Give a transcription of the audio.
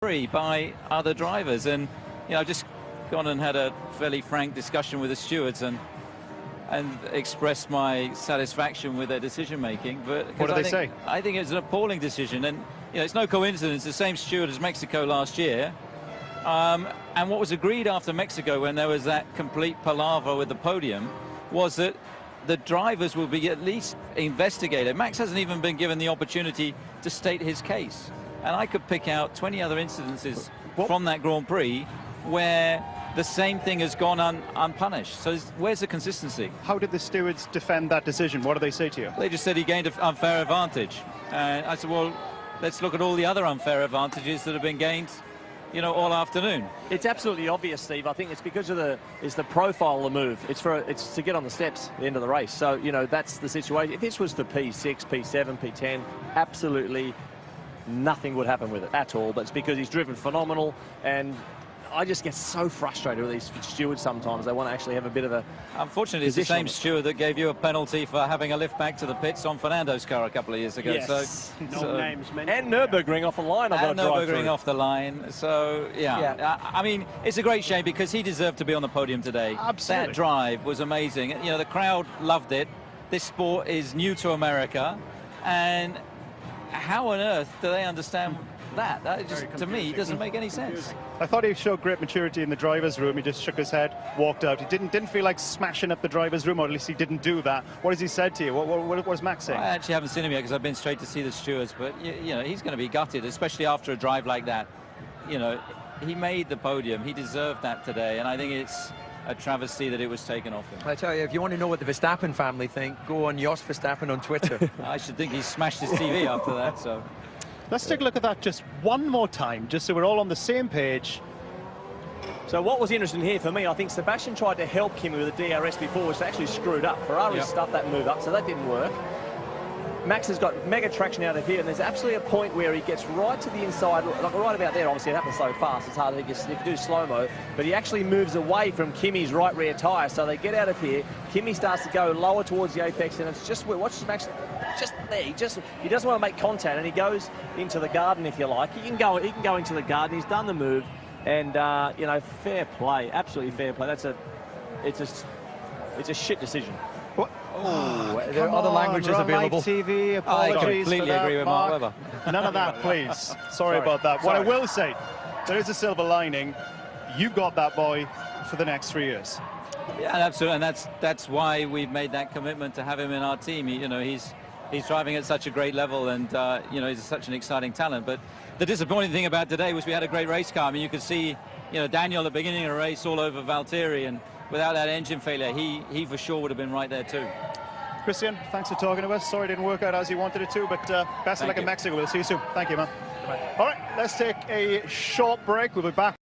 by other drivers, and I've just gone and had a fairly frank discussion with the stewards and expressed my satisfaction with their decision making. But what do they say? I think it's an appalling decision, and it's no coincidence the same steward as Mexico last year. And what was agreed after Mexico, when there was that complete palaver with the podium, was that the drivers will be at least investigated. Max hasn't even been given the opportunity to state his case. And I could pick out 20 other incidences from that Grand Prix where the same thing has gone unpunished. So where's the consistency? How did the stewards defend that decision? What do they say to you? They just said he gained an unfair advantage. And I said, well, let's look at all the other unfair advantages that have been gained all afternoon. It's absolutely obvious, Steve. I think it's because of the profile of the move. It's to get on the steps at the end of the race. So, that's the situation. If this was for P6, P7, P10, absolutely nothing would happen with it at all. But it's because he's driven phenomenal, and I just get so frustrated with these stewards sometimes. They want to actually have a bit of a... Unfortunately, it's the same steward that gave you a penalty for having a lift back to the pits on Fernando's car a couple of years ago. Yes. So names mentioned. And Nürburgring off the line. And Nürburgring off the line. So, yeah. I mean, it's a great shame because he deserved to be on the podium today. Absolutely. That drive was amazing. The crowd loved it. This sport is new to America. And how on earth do they understand that? That just, to me, doesn't make any sense. I thought he showed great maturity in the driver's room. He just shook his head, walked out. He didn't feel like smashing up the driver's room, or at least he didn't do that. What has he said to you? What was Max saying? I actually haven't seen him yet because I've been straight to see the stewards, but he's going to be gutted, especially after a drive like that. He made the podium. He deserved that today, and I think it's a travesty that it was taken off him. I tell you, if you want to know what the Verstappen family think, go on Jos Verstappen on Twitter. I should think he smashed his TV after that. So let's take a look at that just one more time, just so we're all on the same page. So what was interesting here for me, I think Sebastian tried to help Kimi with the DRS before, which actually screwed up. Ferrari stuffed that move up, so that didn't work. Max has got mega traction out of here, and there's absolutely a point where he gets right to the inside, like right about there. Obviously, it happens so fast, it's hard to do slow-mo, but he actually moves away from Kimi's right rear tyre, so they get out of here. Kimi starts to go lower towards the apex, and it's just, watch Max, just there. He doesn't want to make contact, and he goes into the garden, if you like. He can go into the garden. He's done the move, and fair play, absolutely fair play. It's a shit decision. What? Oh, there are other languages available. TV, I apologies completely for that, agree with Mark Webber. None of that, please. Sorry about that. What I will say, there is a silver lining. You got that boy for the next 3 years. Yeah, absolutely, and that's why we've made that commitment to have him in our team. He's driving at such a great level, and he's such an exciting talent. But the disappointing thing about today was we had a great race car. I mean, you could see, Daniel at the beginning of the race all over Valtteri, and without that engine failure, he for sure would have been right there too. Christian, thanks for talking to us. Sorry it didn't work out as you wanted it to, but best of luck in Mexico. We'll see you soon. Thank you, man. All right, let's take a short break. We'll be back.